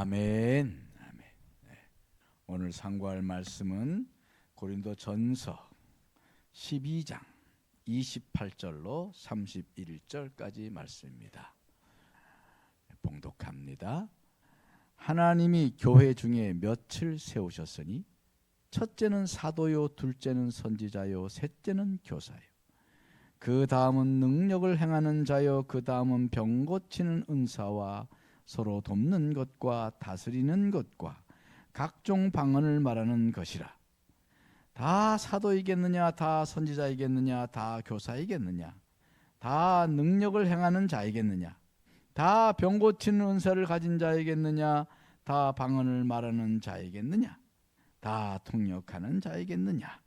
아멘. 아멘. 네. 오늘 상고할 말씀은 고린도전서 12장 28절로 31절까지 말씀입니다. 봉독합니다. 하나님이 교회 중에 몇을 세우셨으니 첫째는 사도요, 둘째는 선지자요, 셋째는 교사요. 그 다음은 능력을 행하는 자요, 그 다음은 병 고치는 은사와 서로 돕는 것과 다스리는 것과 각종 방언을 말하는 것이라. 다 사도이겠느냐, 다 선지자이겠느냐, 다 교사이겠느냐, 다 능력을 행하는 자이겠느냐, 다 병 고치는 은사를 가진 자이겠느냐, 다 방언을 말하는 자이겠느냐, 다 통역하는 자이겠느냐.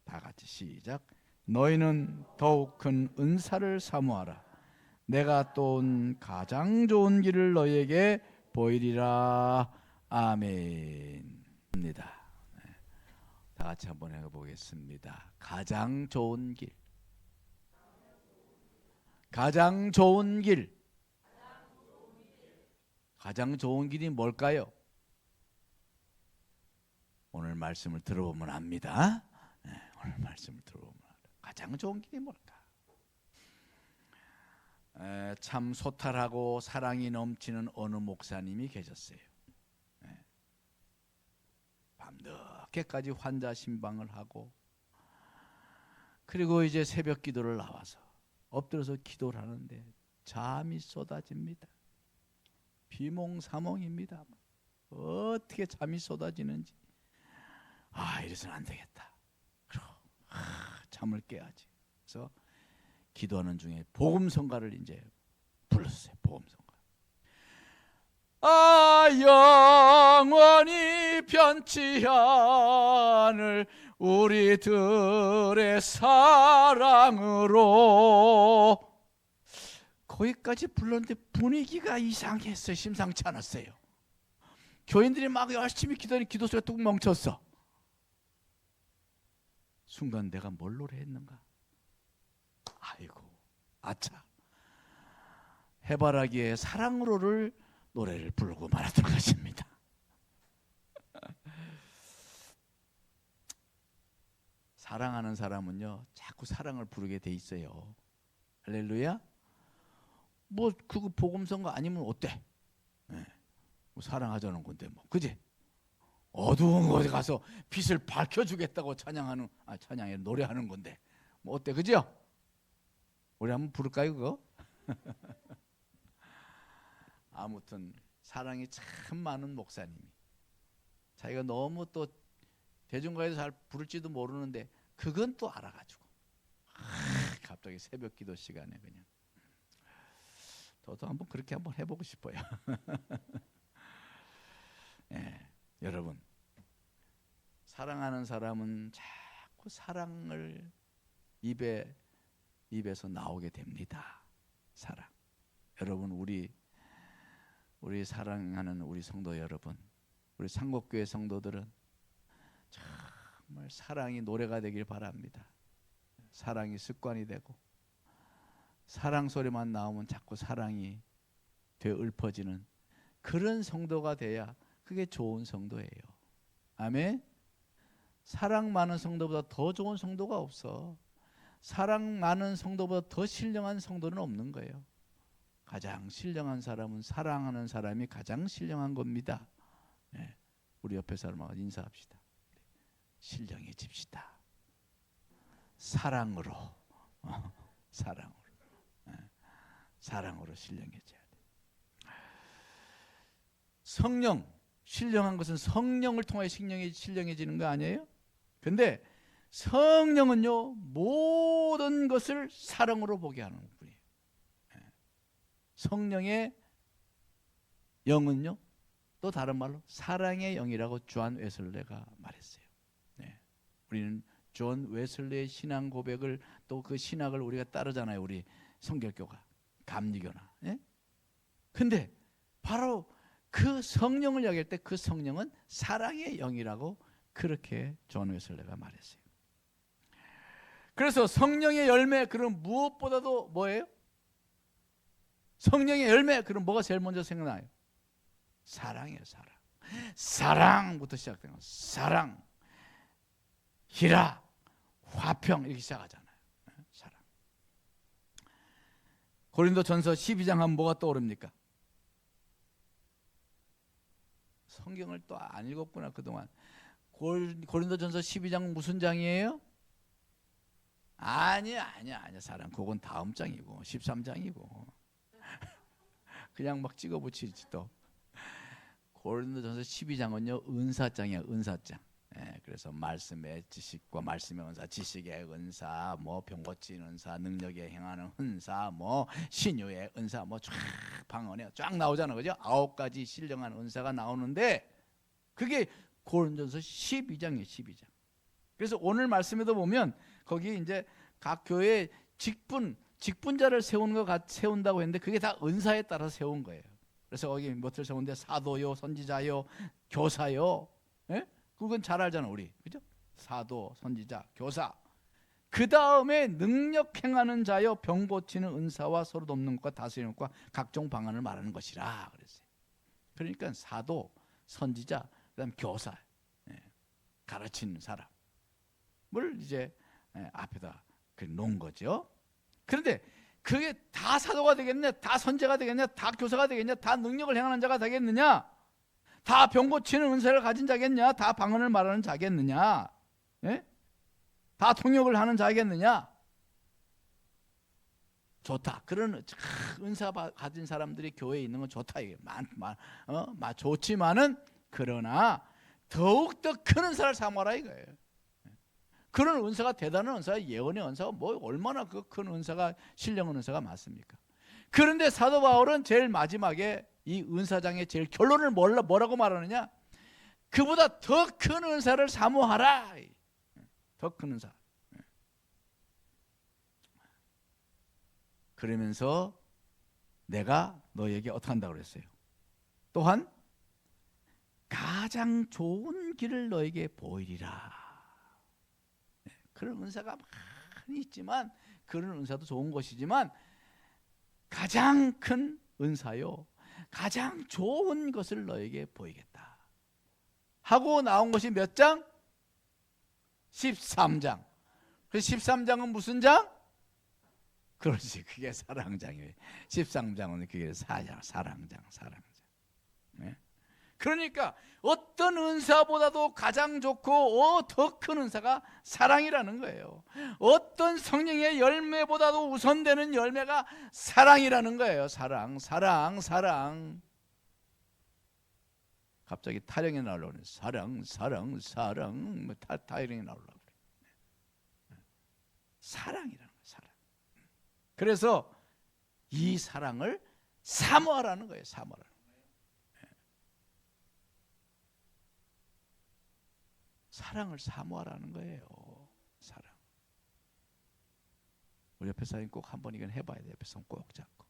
다 같이 시작. 너희는 더욱 큰 은사를 사모하라. 내가 또 가장 좋은 길을 너희에게 보이리라. 아멘. 입니다. 다 같이 한번 해보겠습니다. 가장 좋은 길. 가장 좋은 길. 가장 좋은 길이 뭘까요? 오늘 말씀을 들어보면 압니다. 오늘 말씀을 들어보면 가장 좋은 길이 뭘까? 참 소탈하고 사랑이 넘치는 어느 목사님이 계셨어요. 밤늦게까지 환자 신방을 하고, 그리고 이제 새벽 기도를 나와서 엎드려서 기도를 하는데 잠이 쏟아집니다. 비몽사몽입니다. 어떻게 잠이 쏟아지는지, 이래서는 안 되겠다. 그리고 잠을 깨야지. 그래서 기도하는 중에 복음성가를 이제 불렀어요. 복음성가. 영원히 변치 않을 우리들의 사랑으로. 거기까지 불렀는데 분위기가 이상했어요. 심상치 않았어요. 교인들이 막 열심히 기도하니 기도 소리가 뚝 멈췄어. 순간 내가 뭘 노래했는가? 아이고, 아차. 해바라기의 사랑으로를 노래를 부르고 말았던 것입니다. 사랑하는 사람은요, 자꾸 사랑을 부르게 돼 있어요. 할렐루야. 뭐 그거 복음성가 아니면 어때? 뭐 사랑하자는 건데 뭐, 그지? 어두운 곳에 가서 빛을 밝혀주겠다고 찬양하는, 찬양에 노래하는 건데 뭐 어때, 그죠? 우리 한번 부를까요 그거? 아무튼 사랑이 참 많은 목사님이 자기가 너무 또 대중가에서 잘 부를지도 모르는데 그건 또 알아가지고 갑자기 새벽 기도 시간에 그냥 저도 한번 그렇게 한번 해보고 싶어요. 여러분, 사랑하는 사람은 자꾸 사랑을 입에서 나오게 됩니다. 사랑. 여러분, 우리 사랑하는 우리 성도 여러분, 우리 상곡교회 성도들은 정말 사랑이 노래가 되길 바랍니다. 사랑이 습관이 되고 사랑 소리만 나오면 자꾸 사랑이 되어 읊어지는 그런 성도가 돼야 그게 좋은 성도예요. 아멘. 사랑 많은 성도보다 더 좋은 성도가 없어. 사랑 많은 성도보다 더 신령한 성도는 없는 거예요. 가장 신령한 사람은 사랑하는 사람이 가장 신령한 겁니다. 우리 옆에 사람하고 인사합시다. 신령해집시다. 사랑으로 사랑으로 신령해져야 돼. 성령, 신령한 것은 성령을 통해 신령해지는 거 아니에요? 근데 성령은요, 모든 것을 사랑으로 보게 하는 분이에요. 성령의 영은요, 또 다른 말로 사랑의 영이라고 존 웨슬레가 말했어요. 우리는 존 웨슬레의 신앙 고백을, 또 그 신학을 우리가 따르잖아요. 우리 성결교가, 감리교나. 근데 바로 그 성령을 이야기할 때 그 성령은 사랑의 영이라고 그렇게 존 웨슬레가 말했어요. 그래서 성령의 열매, 그럼 무엇보다도 뭐예요? 성령의 열매, 그럼 뭐가 제일 먼저 생각나요? 사랑이에요. 사랑. 사랑부터 시작된 거. 사랑, 희락, 화평 이렇게 시작하잖아요. 사랑. 고린도전서 12장 하면 뭐가 떠오릅니까? 성경을 또 안 읽었구나 그동안. 고린도전서 12장 무슨 장이에요? 아니야. 사랑. 그건 다음 장이고 13장이고. 그냥 막 찍어 붙이지 또. 고린도전서 12장은요 은사장이야. 은사장. 그래서 말씀의 지식과 말씀의 은사, 지식의 은사, 뭐 병고친 은사, 능력에 행하는 은사, 뭐 신유의 은사, 뭐 쫙 방언에 쫙 나오잖아요, 그죠? 9가지 신령한 은사가 나오는데 그게 고린도전서 12장이에요, 12장. 그래서 오늘 말씀에도 보면 거기 이제 각 교회 직분자를 세운다고 했는데 그게 다 은사에 따라 세운 거예요. 그래서 거기 뭐를 세우는데 사도요, 선지자요, 교사요. 예? 그건 잘 알잖아 우리, 그죠? 사도, 선지자, 교사. 그 다음에 능력 행하는 자여 병 고치는 은사와 서로 돕는 것과 다스리는 것과 각종 방언을 말하는 것이라 그랬어요. 그러니까 사도, 선지자, 그다음 교사, 가르치는 사람을 이제 앞에다 놓은 거죠. 그런데 그게 다 사도가 되겠냐, 다 선지자가 되겠냐, 다 교사가 되겠냐, 다 능력을 행하는 자가 되겠느냐, 다 병 고치는 은사를 가진 자겠냐, 다 방언을 말하는 자겠느냐, 다 통역을 하는 자겠느냐. 좋다. 그런 은사 가진 사람들이 교회에 있는 건 좋다. 이게 좋지만은 그러나 더욱 더 큰 은사를 사모하라 이거예요. 그런 은사가 대단한 은사, 예언의 은사가 뭐 얼마나 그 큰 은사가 신령한 은사가 많습니까? 그런데 사도 바울은 제일 마지막에 이 은사장의 제일 결론을 뭐라고 말하느냐? 그보다 더 큰 은사를 사모하라. 더 큰 은사. 그러면서 내가 너에게 어떻게 한다고 그랬어요? 또한 가장 좋은 길을 너에게 보이리라. 그런 은사가 많이 있지만, 그런 은사도 좋은 것이지만 가장 큰 은사요, 가장 좋은 것을 너에게 보이겠다 하고 나온 것이 몇 장? 13장. 그 13장은 무슨 장? 그렇지, 그게 사랑장이에요. 13장은 그게 사랑장. 네? 그러니까 어떤 은사보다도 가장 좋고 더 큰 은사가 사랑이라는 거예요. 어떤 성령의 열매보다도 우선되는 열매가 사랑이라는 거예요. 사랑. 갑자기 타령이 나오려고 그래. 사랑. 타령이 나오려고 그래. 사랑이라는 거예요. 사랑. 그래서 이 사랑을 사모하라는 거예요. 사모하라는 거예요. 사랑을 사모하라는 거예요. 사랑. 우리 옆에 사람 꼭 한번 이건 해봐야 돼. 옆에 손 꼭 잡고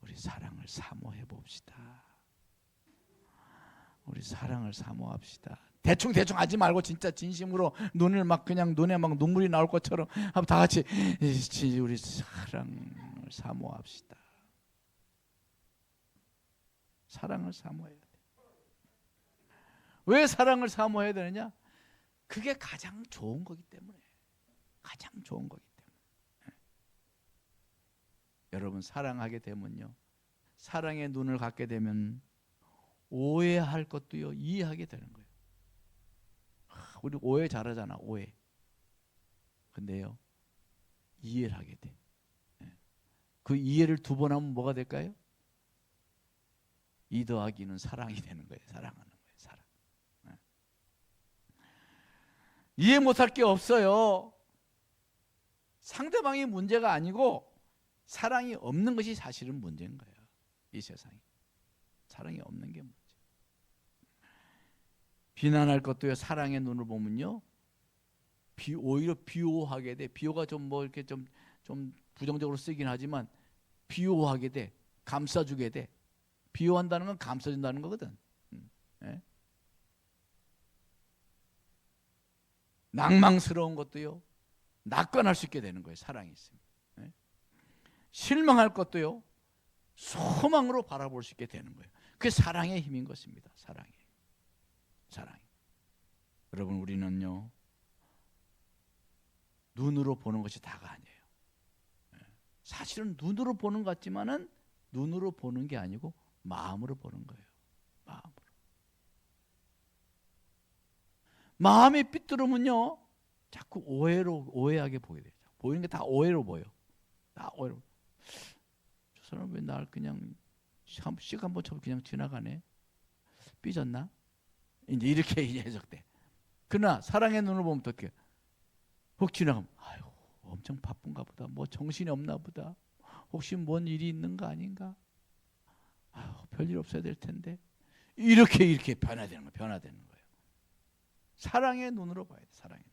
우리 사랑을 사모해 봅시다. 우리 사랑을 사모합시다. 대충 하지 말고 진짜 진심으로 눈을 막 그냥 눈에 막 눈물이 나올 것처럼 한번 다 같이 우리 사랑을 사모합시다. 사랑을 사모해야 돼. 왜 사랑을 사모해야 되느냐? 그게 가장 좋은 거기 때문에. 가장 좋은 거기 때문에. 여러분, 사랑하게 되면요, 사랑의 눈을 갖게 되면 오해할 것도요 이해하게 되는 거예요. 우리 오해 잘하잖아. 오해. 근데요, 이해를 하게 돼. 그 이해를 2번 하면 뭐가 될까요? 2 더하기 2는 사랑이 되는 거예요. 사랑하는 거예요. 사랑. 이해 못할 게 없어요. 상대방이 문제가 아니고 사랑이 없는 것이 사실은 문제인 거예요. 이 세상에 사랑이 없는 게 문제. 비난할 것도요, 사랑의 눈을 보면요, 오히려 비호하게 돼. 비호가 좀 뭐 이렇게 좀 부정적으로 쓰긴 하지만 비호하게 돼. 감싸주게 돼. 비호한다는 건 감싸준다는 거거든. 예? 낭망스러운 것도요, 낙관할 수 있게 되는 거예요. 사랑이 있으면. 예? 실망할 것도요, 소망으로 바라볼 수 있게 되는 거예요. 그게 사랑의 힘인 것입니다. 사랑이. 여러분, 우리는요, 눈으로 보는 것이 다가 아니에요. 사실은 눈으로 보는 것 같지만은 눈으로 보는 게 아니고 마음으로 보는 거예요. 마음이 삐뚤으면요, 자꾸 오해하게 보게 돼요. 보이는 게 다 오해로 보여. 다 오해로. 저 사람 왜 날 그냥 씩 한번 쳐도 그냥 지나가네. 삐졌나? 이제 이렇게 해석돼. 그러나 사랑의 눈을 보면 어떻게? 혹 지나가면 아유, 엄청 바쁜가 보다. 뭐 정신이 없나 보다. 혹시 뭔 일이 있는 거 아닌가? 아유, 별일 없어야 될 텐데. 이렇게 변화되는 거예요. 사랑의 눈으로 봐야 돼. 사랑의 눈.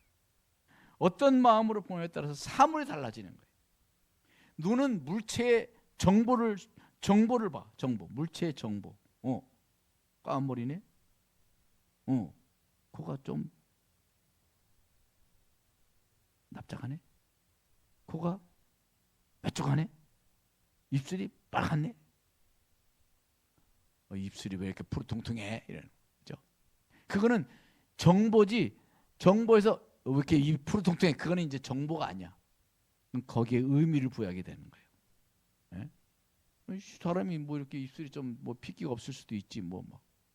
어떤 마음으로 보느냐에 따라서 사물이 달라지는 거예요. 눈은 물체의 정보를 봐. 물체의 정보. 까만 머리네. 코가 좀 납작하네. 코가 빼쭉하네. 입술이 빨갛네. 입술이 왜 이렇게 푸르통통해? 이런 거죠. 그거는 정보지. 정보에서 왜 이렇게 입 푸르통통해? 그거는 이제 정보가 아니야. 거기에 의미를 부여하게 되는 거예요. 네? 사람이 뭐 이렇게 입술이 좀 뭐 핏기가 없을 수도 있지. 뭐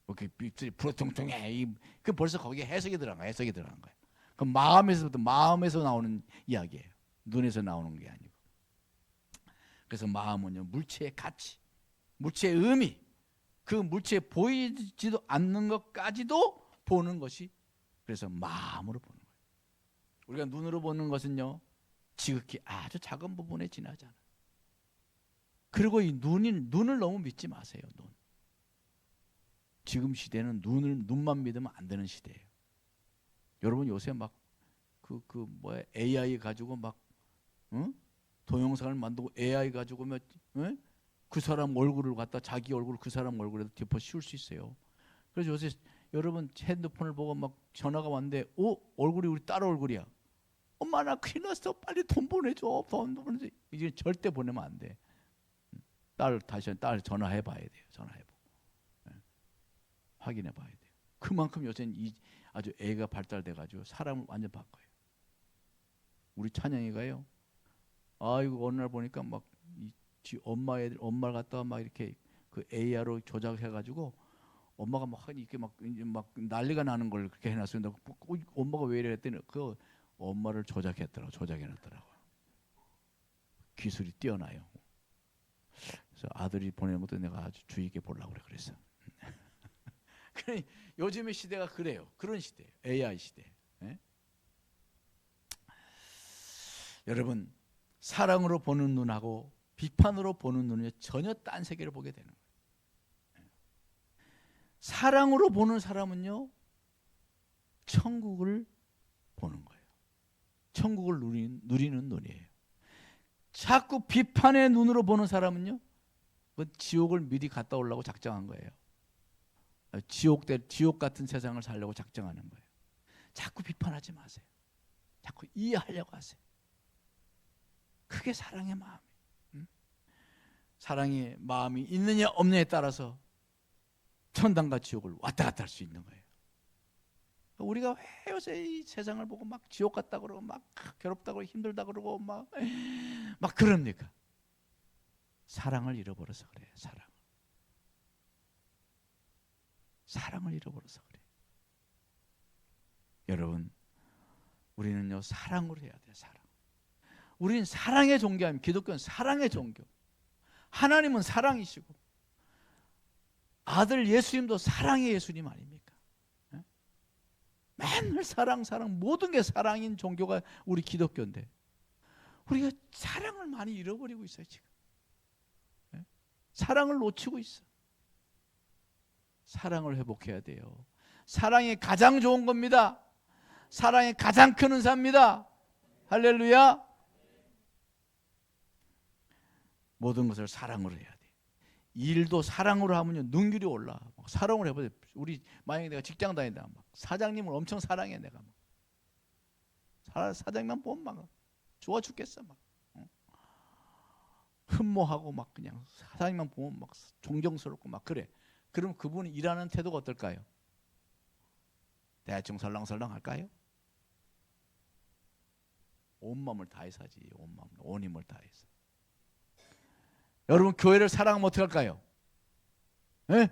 이렇게 입술이 푸르통통해. 그 벌써 거기에 해석이 들어간 거예요. 그 마음에서 나오는 이야기예요. 눈에서 나오는 게 아니고. 그래서 마음은요, 물체의 가치, 물체의 의미, 그 물체에 보이지도 않는 것까지도 보는 것이, 그래서 마음으로 보는 거예요. 우리가 눈으로 보는 것은요, 지극히 아주 작은 부분에 지나잖아. 그리고 이 눈을 너무 믿지 마세요. 지금 시대는 눈만 믿으면 안 되는 시대예요. 여러분 요새 막 AI 가지고 막 동영상을 만들고 AI 가지고 그 사람 얼굴을 갖다 자기 얼굴을 그 사람 얼굴에 덮어 씌울 수 있어요. 그래서 요새 여러분 핸드폰을 보고 막 전화가 왔는데 얼굴이 우리 딸 얼굴이야. 엄마 나 큰일 났어. 빨리 돈 보내줘. 돈 보내줘. 이제 절대 보내면 안 돼. 다시 딸 전화해 봐야 돼요. 확인해 봐야 돼요. 그만큼 요새는 아주 애가 발달돼 가지고 사람을 완전 바꿔요. 우리 찬영이가요. 아이고 어느 날 보니까 막 엄마를 갖다가 막 이렇게 그 AR로 조작해 가지고 엄마가 막 이렇게 막 난리가 나는 걸 그렇게 해놨어요. 엄마가 왜 이래 했더니 그 엄마를 조작해놨더라고. 기술이 뛰어나요. 그래서 아들이 보내는 것도 내가 아주 주의 있게 보려고 그랬어. 요즘의 시대가 그래요. 그런 시대예요. AI 시대. 네? 여러분, 사랑으로 보는 눈하고 비판으로 보는 눈은 전혀 딴 세계를 보게 되는 거예요. 사랑으로 보는 사람은요, 천국을 보는 거예요. 천국을 누리는 눈이에요. 자꾸 비판의 눈으로 보는 사람은요, 그 지옥을 미리 갔다 오려고 작정한 거예요. 지옥 같은 세상을 살려고 작정하는 거예요. 자꾸 비판하지 마세요. 자꾸 이해하려고 하세요. 그게 사랑의 마음이에요. 사랑의 마음이 있느냐 없느냐에 따라서 천당과 지옥을 왔다 갔다 할 수 있는 거예요. 우리가 왜 요새 이 세상을 보고 막 지옥 같다 그러고 막 괴롭다 그러고 힘들다 그러고 막 그럽니까? 사랑을 잃어버려서 그래요. 사랑을 잃어버려서 그래요. 여러분, 우리는요, 사랑으로 해야 돼요. 우리는 사랑의 종교입니다. 기독교는 사랑의 종교. 하나님은 사랑이시고 아들 예수님도 사랑의 예수님 아닙니까? 맨날 사랑 모든 게 사랑인 종교가 우리 기독교인데 우리가 사랑을 많이 잃어버리고 있어요. 지금 사랑을 놓치고 있어. 사랑을 회복해야 돼요. 사랑이 가장 좋은 겁니다. 사랑이 가장 큰 은사입니다. 할렐루야. 모든 것을 사랑으로 해야 돼. 일도 사랑으로 하면요, 능률이 올라. 사랑을 해보세요. 우리 만약에 내가 직장 다닌다, 막 사장님을 엄청 사랑해. 내가 사장님만 보면 막 좋아 죽겠어. 막 흠모하고 막 그냥 사장님만 보면 막 존경스럽고 막 그래. 그럼 그분이 일하는 태도가 어떨까요? 대충 설렁설렁 할까요? 온 마음을 다해서 하지. 온 마음을, 온 힘을 다해서. 여러분 교회를 사랑하면 어떻게 할까요? 예?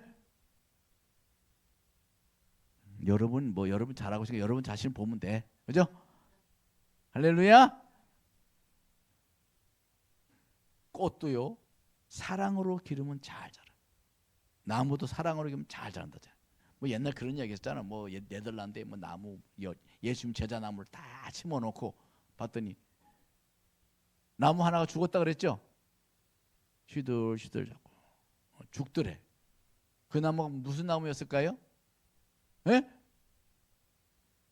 여러분 잘하고 있으니까 여러분 자신을 보면 돼. 그죠? 할렐루야. 꽃도요 사랑으로 기르면 잘 자라. 나무도 사랑으로 기르면 잘 자란다. 뭐 옛날 그런 얘기 했잖아. 뭐 네덜란드에 뭐 나무 예수님 제자 나무를 다 심어놓고 봤더니 나무 하나가 죽었다 그랬죠. 시들시들 자꾸 죽더래. 그 나무가 무슨 나무였을까요? 예?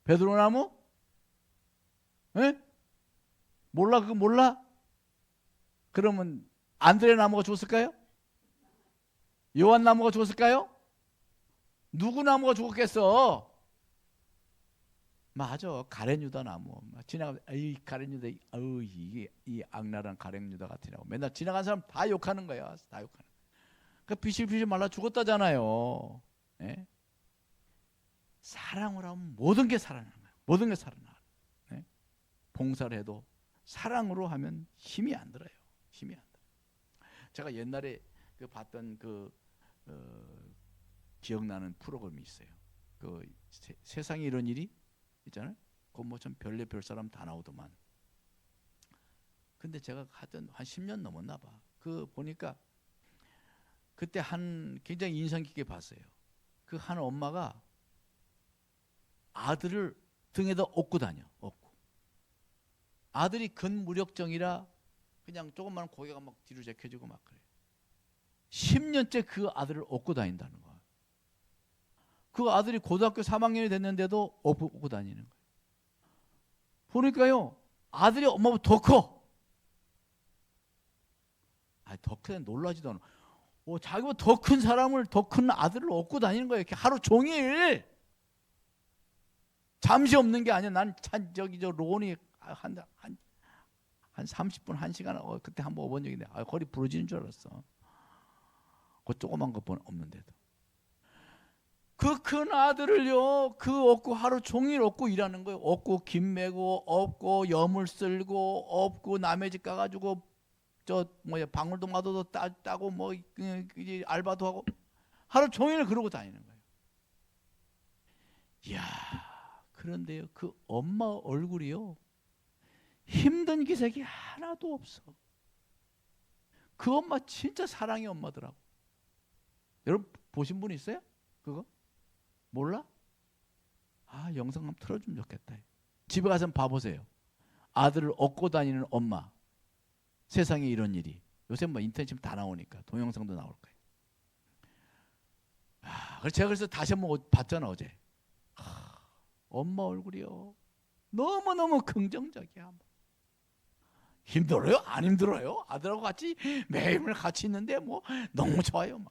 베드로 나무? 예? 몰라 그거 몰라? 그러면 안드레 나무가 죽었을까요? 요한 나무가 죽었을까요? 누구 나무가 죽었겠어? 맞아, 가룟 유다 나무. 지나가, 이 가룟 유다, 이게 이 악랄한 가룟 유다 같으라고. 맨날 지나간 사람 다 욕하는 거야, 다 욕하는. 그 비실비실 말라 죽었다잖아요. 예? 사랑으로 하면 모든 게 살아나는 거야. 모든 게 살아나. 예? 봉사를 해도 사랑으로 하면 힘이 안 들어요. 힘이 안 들어요. 제가 옛날에 봤던 기억나는 프로그램이 있어요. 세상에 이런 일이 있잖아요. 그 뭐 좀 별내 별 사람 다 나오더만. 근데 제가 하던 한 10년 넘었나 봐. 보니까 그때 굉장히 인상 깊게 봤어요. 그 한 엄마가 아들을 등에다 업고 다녀. 업고. 아들이 근무력정이라 그냥 조금만 고개가 막 뒤로 제껴지고 막 그래. 10년째 그 아들을 업고 다닌다는 거야. 그 아들이 고등학교 3학년이 됐는데도 업고 다니는 거예요. 보니까요, 아들이 엄마보다 더 커. 더 크면 놀라지도 않아. 자기보다 더 큰 사람을, 더 큰 아들을 업고 다니는 거예요. 이렇게 하루 종일. 잠시 없는 게 아니야. 난 로운이 한 30분, 1시간, 그때 한번 업은 적인데, 허리 부러지는 줄 알았어. 그 조그만 거 없는데도. 그 큰 아들을요, 업고 하루 종일 업고 일하는 거예요. 업고 김 메고, 업고 염을 쓸고, 업고 남의 집 가가지고 방울도 마도도 따고 알바도 하고 하루 종일 그러고 다니는 거예요. 이야, 그런데요, 그 엄마 얼굴이요, 힘든 기색이 하나도 없어. 그 엄마 진짜 사랑의 엄마더라고. 여러분 보신 분 있어요? 그거? 몰라? 영상 한번 틀어주면 좋겠다. 집에 가서 봐보세요. 아들을 업고 다니는 엄마. 세상에 이런 일이. 요새 뭐 인터넷 지금 다 나오니까 동영상도 나올 거예요. 그래서 다시 한번 봤잖아 어제. 엄마 얼굴이요, 너무너무 긍정적이야. 힘들어요? 안 힘들어요? 아들하고 같이 매일매일 같이 있는데 뭐 너무 좋아요.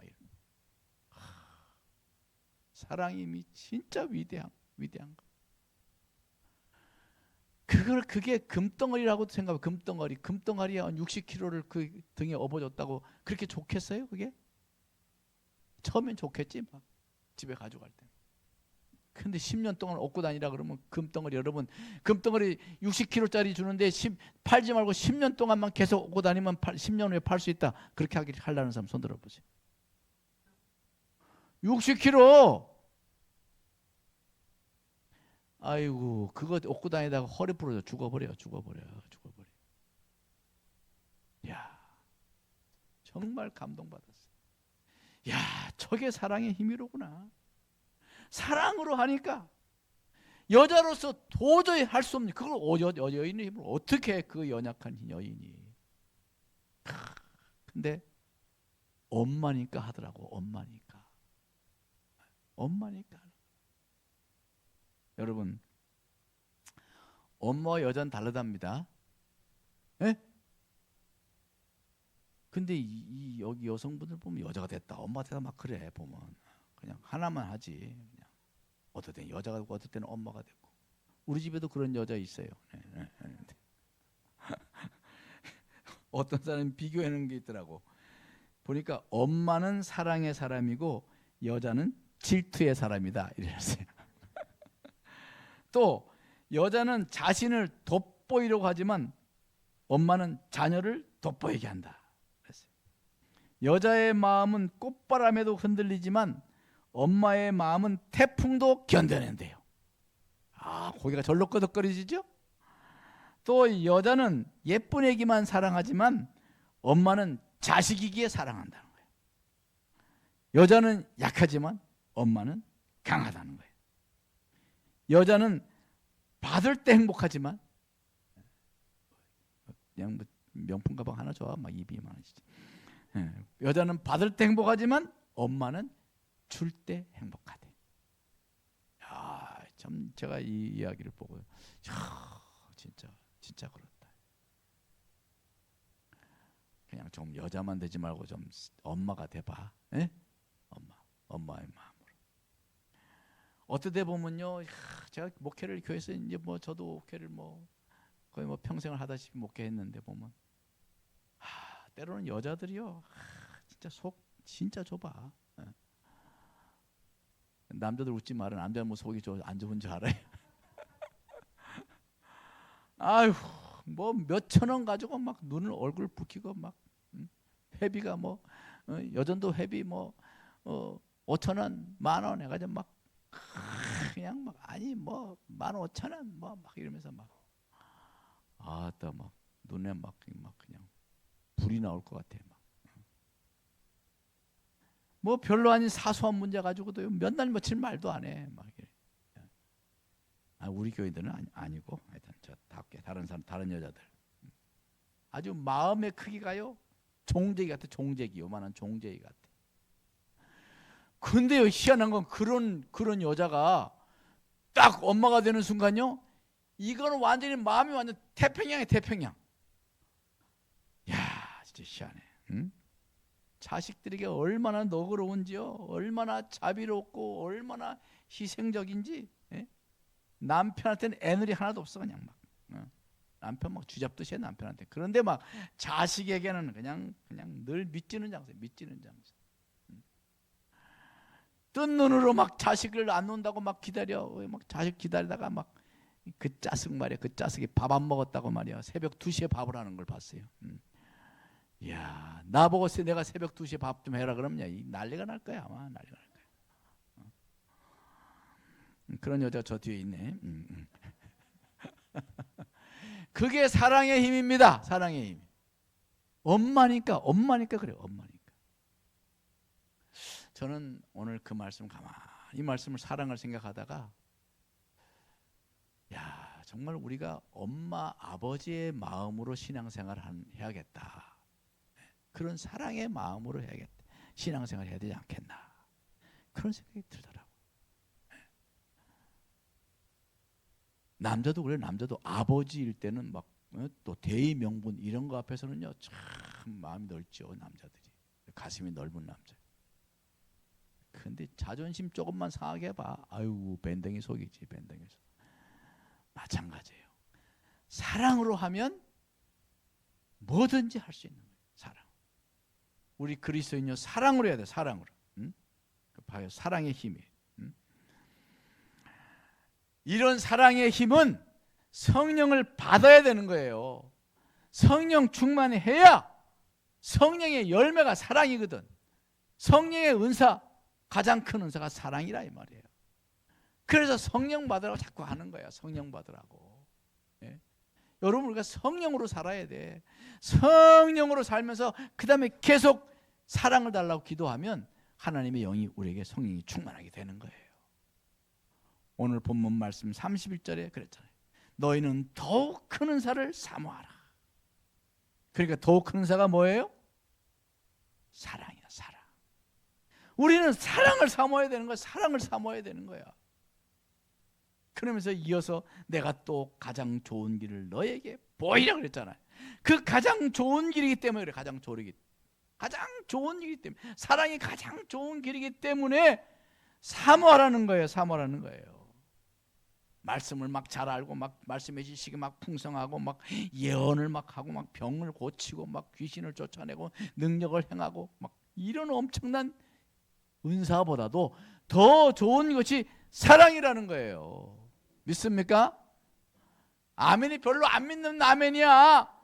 사랑이 진짜 위대한 거. 그게 금덩어리라고도 생각해. 금덩어리야. 60kg를 그 등에 업어줬다고 그렇게 좋겠어요? 그게? 처음엔 좋겠지, 막 집에 가져갈 때. 근데 10년 동안 업고 다니라 그러면 여러분 금덩어리 60kg짜리 주는데 팔지 말고 10년 동안만 계속 업고 다니면 10년 후에 팔 수 있다. 그렇게 하려는 사람 손 들어보세요. 60kg. 아이고, 그거 업고 다니다가 허리 부러져 죽어버려. 야, 정말 감동받았어. 야, 저게 사랑의 힘이로구나. 사랑으로 하니까 여자로서 도저히 할 수 없는 그걸 여인의 힘을 어떻게 그 연약한 여인이. 근데 엄마니까 하더라고. 엄마니까. 여러분, 엄마와 여자는 다르답니다. 예? 근데 여기 여성분들 보면 여자가 됐다, 엄마가 됐다 막 그래. 보면 그냥 하나만 하지. 그냥 어떨 때는 여자가 되고 어떨 때는 엄마가 되고. 우리 집에도 그런 여자 있어요. 네. 어떤 사람이 비교하는 게 있더라고. 보니까 엄마는 사랑의 사람이고 여자는 질투의 사람이다 이랬어요. 또 여자는 자신을 돋보이려고 하지만 엄마는 자녀를 돋보이게 한다 그랬어요. 여자의 마음은 꽃바람에도 흔들리지만 엄마의 마음은 태풍도 견뎌낸대요. 고개가 절로 끄덕거리시죠? 또 여자는 예쁜 애기만 사랑하지만 엄마는 자식이기에 사랑한다는 거예요. 여자는 약하지만 엄마는 강하다는 거예요. 여자는 받을 때 행복하지만 그냥 뭐 명품 가방 하나 줘 막 200만 원이지. 여자는 받을 때 행복하지만 엄마는 줄 때 행복하대. 참 제가 이 이야기를 보고 진짜 그렇다. 그냥 좀 여자만 되지 말고 좀 엄마가 돼봐. 에? 엄마의 마음으로. 어떻게 보면요, 제가 목회를 교회에서 이제 뭐 저도 목회를 뭐 거의 뭐 평생을 하다시피 목회했는데 보면 때로는 여자들이요, 진짜 속 진짜 좁아. 남자들 웃지 마라. 남자 뭐 속이 안 좋은 줄 알아요. 아유, 뭐 몇천 원 가지고 막 눈을 얼굴 붉히고 막 회비가 뭐 여전도 회비 뭐 5천 원, 만 원 해가지고 막 그냥 막 아니 뭐 15,000원 뭐 막 이러면서 막 또 막 눈에 막 그냥 불이 나올 것 같아 막. 뭐 별로 아닌 사소한 문제 가지고도 몇 날 며칠 말도 안 해 막. 우리 교회들은 아니고 하여튼 저 다른 사람 다른 여자들 아주 마음의 크기가요 종제기 같아. 종제기 요만한 종제기 같아. 근데요 희한한 건 그런 여자가 딱 엄마가 되는 순간요 이거는 완전히 마음이 완전 태평양이야. 태평양. 야 진짜 희한해. 응? 자식들에게 얼마나 너그러운지요, 얼마나 자비롭고 얼마나 희생적인지. 예? 남편한테는 애늘이 하나도 없어 그냥 막. 남편 막 쥐잡듯이 해 남편한테. 그런데 막 자식에게는 그냥 늘 믿지는 장사. 뜬 눈으로 막 자식을 안 논다고 막 기다려. 막 자식 기다리다가 막 그 짜식 말이야. 그 짜식이 밥 안 먹었다고 말이야. 새벽 2시에 밥을 하는 걸 봤어요. 이야, 나보고 내가 새벽 2시에 밥 좀 해라 그러면 난리가 날 거야. 아마 난리가 날 거야. 그런 여자 저 뒤에 있네. 그게 사랑의 힘입니다. 사랑의 힘. 엄마니까 그래요. 엄마니까. 저는 오늘 그 말씀 이 말씀을 사랑을 생각하다가 야 정말 우리가 엄마 아버지의 마음으로 신앙생활을 해야겠다. 그런 사랑의 마음으로 해야겠다. 신앙생활을 해야 되지 않겠나. 그런 생각이 들더라고. 남자도 그래요. 남자도 아버지일 때는 막 또 대의 명분 이런 거 앞에서는요 참 마음이 넓죠. 남자들이. 가슴이 넓은 남자. 근데 자존심 조금만 상하게 해봐. 아유 밴댕이 속이지. 밴댕이 속. 마찬가지예요. 사랑으로 하면 뭐든지 할 수 있는 거예요. 사랑. 우리 그리스도인요 사랑으로 해야 돼. 사랑으로. 봐요. 사랑의 힘이. 이런 사랑의 힘은 성령을 받아야 되는 거예요. 성령 충만해야 성령의 열매가 사랑이거든. 성령의 은사 가장 큰 은사가 사랑이라 이 말이에요. 그래서 성령 받으라고 자꾸 하는 거야. 성령 받으라고. 예? 여러분 우리가 성령으로 살아야 돼. 성령으로 살면서 그 다음에 계속 사랑을 달라고 기도하면 하나님의 영이 우리에게 성령이 충만하게 되는 거예요. 오늘 본문 말씀 31절에 그랬잖아요. 너희는 더욱 큰 은사를 사모하라. 그러니까 더욱 큰 은사가 뭐예요? 사랑이야. 사랑. 우리는 사랑을 사모해야 되는 거야. 사랑을 사모해야 되는 거야. 그러면서 이어서 내가 또 가장 좋은 길을 너에게 보이라 그랬잖아요. 그 가장 좋은 길이기 때문에 그래. 가장 좋은 길이기 때문에. 사랑이 가장 좋은 길이기 때문에 사모하라는 거예요. 사모하라는 거예요. 말씀을 막 잘 알고 막 말씀의 지식이 막 풍성하고 막 예언을 막 하고 막 병을 고치고 막 귀신을 쫓아내고 능력을 행하고 막 이런 엄청난 은사보다도 더 좋은 것이 사랑이라는 거예요. 믿습니까? 아멘이 별로 안 믿는 아멘이야.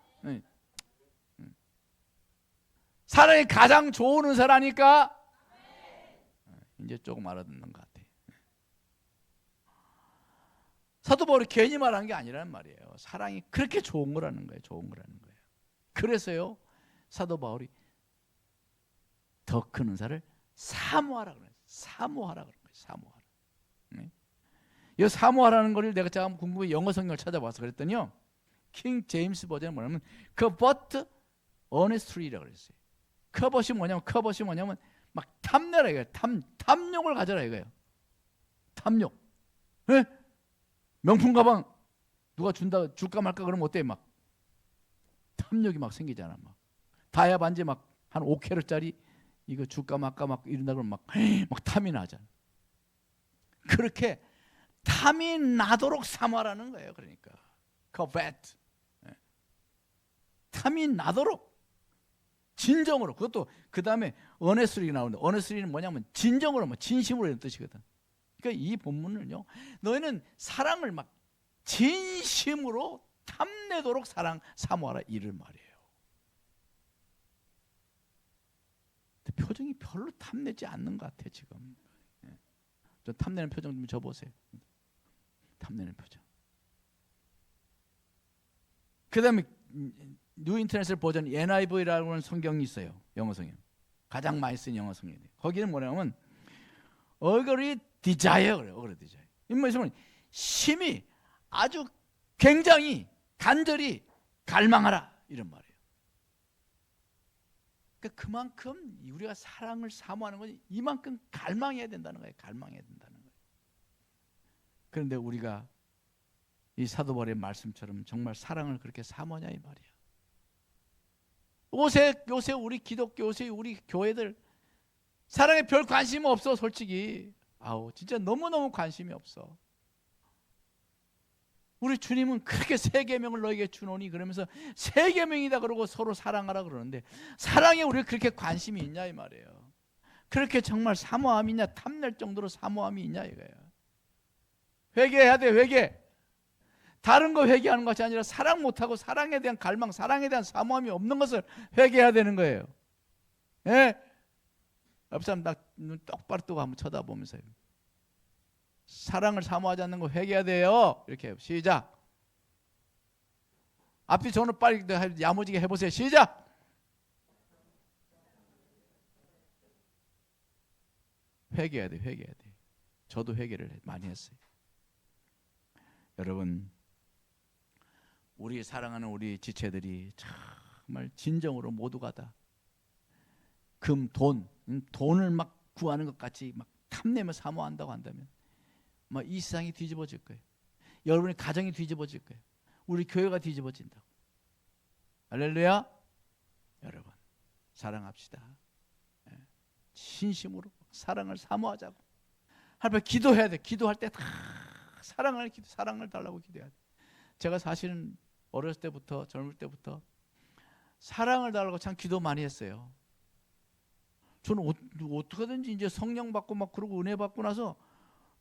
사랑이 가장 좋은 은사라니까. 이제 조금 알아듣는 것 같아. 사도 바울이 괜히 말한 게 아니란 말이에요. 사랑이 그렇게 좋은 거라는 거예요. 좋은 거라는 거예요. 그래서요, 사도 바울이 더 큰 은사를 사모하라 그래요. 사모하라 그런 거예요. 사모하라. 네? 이 사모하라는 걸 내가 참 궁금해 영어 성경을 찾아봐서 그랬더니요, 킹 제임스 버전은 뭐냐면 covet earnestly라고 그랬어요. covet이 뭐냐면 막 탐내라 이거예요. 탐욕을 가져라 이거예요. 탐욕. 네? 명품 가방 누가 줄까 말까 그러면 어때? 막 탐욕이 막 생기잖아. 막 다이아 반지 막 한 5캐럿짜리 이거 줄까 말까 막 이런다 그러면 막 탐이 나잖아. 그렇게 탐이 나도록 사모하라는 거예요. 그러니까 covet. 탐이 나도록 진정으로. 그것도 그 다음에 earnestly 나오는데 earnestly는 뭐냐면 진정으로, 뭐 진심으로 이런 뜻이거든. 그러니까 이 본문은요, 너희는 사랑을 막 진심으로 탐내도록 사모하라 이를 말이에요. 근데 표정이 별로 탐내지 않는 것 같아 지금. 저 탐내는 표정 좀 줘보세요. 탐내는 표정. 그 다음에 뉴 인터내셔널 버전 NIV라고 하는 성경이 있어요. 영어 성경. 가장 많이 쓴 영어 성경이에요. 거기는 뭐냐면 어그리 디자이어 그래요. 어그리 디자이어. 이 말씀은 심히 아주 굉장히 간절히 갈망하라 이런 말이에요. 그러니까 그만큼 우리가 사랑을 사모하는 건 이만큼 갈망해야 된다는 거예요. 갈망해야 된다는 거예요. 그런데 우리가 이 사도 바울의 말씀처럼 정말 사랑을 그렇게 사모하냐 이 말이야. 요새 우리 기독교, 요새 우리 교회들 사랑에 별 관심 없어 솔직히. 진짜 너무너무 관심이 없어. 우리 주님은 그렇게 세 계명을 너에게 주노니 그러면서 세 계명이다 그러고 서로 사랑하라 그러는데 사랑에 우리가 그렇게 관심이 있냐 이 말이에요. 그렇게 정말 사모함이 있냐, 탐낼 정도로 사모함이 있냐 이거예요. 회개해야 돼. 회개. 다른 거 회개하는 것이 아니라 사랑 못하고 사랑에 대한 갈망, 사랑에 대한 사모함이 없는 것을 회개해야 되는 거예요. 예? 옆 사람 나 눈 똑바로 뜨고 한번 쳐다보면서요. 사랑을 사모하지 않는 거 회개해야 돼요. 이렇게 해요. 시작. 앞뒤 전후 빨리 야무지게 해보세요. 시작. 회개해야 돼. 회개해야 돼. 저도 회개를 많이 했어요. 여러분, 우리 사랑하는 우리 지체들이 정말 진정으로 모두가 다 돈을 막 구하는 것 같이 막 탐내며 사모한다고 한다면 막 이 세상이 뒤집어질 거예요. 여러분의 가정이 뒤집어질 거예요. 우리 교회가 뒤집어진다고. 할렐루야. 여러분 사랑합시다. 진심으로 사랑을 사모하자고. 하나님 기도해야 돼. 기도할 때 다 사랑을 달라고 기도해야 돼. 제가 사실은 어렸을 때부터 젊을 때부터 사랑을 달라고 참 기도 많이 했어요. 저는 어떻게든지 이제 성령 받고 막 그러고 은혜 받고 나서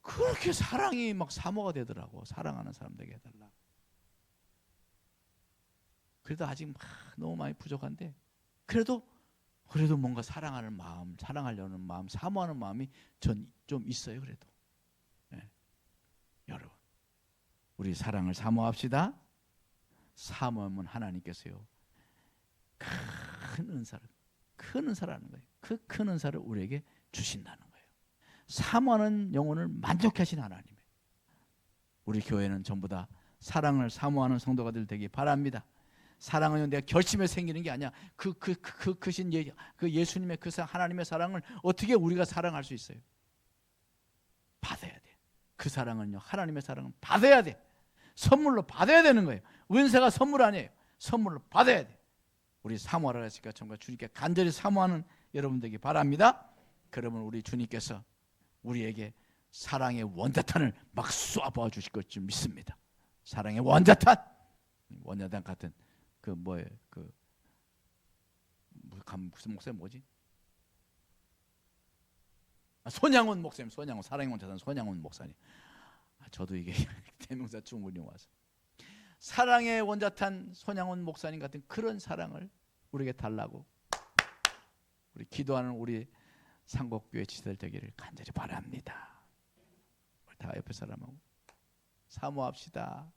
그렇게 사랑이 막 사모가 되더라고. 사랑하는 사람 되게 해달라. 그래도 아직 막 너무 많이 부족한데 그래도 뭔가 사랑하는 마음, 사랑하려는 마음, 사모하는 마음이 전 좀 있어요. 그래도 여러분 우리 사랑을 사모합시다. 사모하면 하나님께서요 큰 은사라는 거예요. 그 큰 은사를 우리에게 주신다는 거예요. 사모하는 영혼을 만족해 하시는 하나님이에요. 우리 교회는 전부 다 사랑을 사모하는 성도가 되기 바랍니다. 사랑은 내가 결심에 생기는 게 아니야. 크신 예수님의 그 하나님의 사랑을 어떻게 우리가 사랑할 수 있어요? 받아야 돼. 그 사랑은요, 하나님의 사랑은 받아야 돼. 선물로 받아야 되는 거예요. 은사가 선물 아니에요. 선물로 받아야 돼. 우리 사모하라 했으니까 정말 주님께 간절히 사모하는 여러분 되기 바랍니다. 그러면 우리 주님께서 우리에게 사랑의 원자탄을 막 쏴봐 주실 것 좀 믿습니다. 사랑의 원자탄 같은 무슨 목소리 뭐지? 손양훈 목사님, 손양훈 사랑의 원자산 손양훈 목사님. 저도 이게 대명사 주문이 와서 사랑의 원자탄 손양훈 목사님 같은 그런 사랑을 우리에게 달라고 우리 기도하는 우리 상곡교회 지도자 되기를 간절히 바랍니다. 우리 다 옆에 사람하고 사모합시다.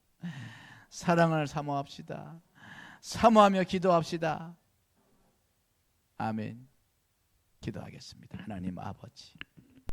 사랑을 사모합시다. 사모하며 기도합시다. 아멘. 기도하겠습니다. 하나님 아버지,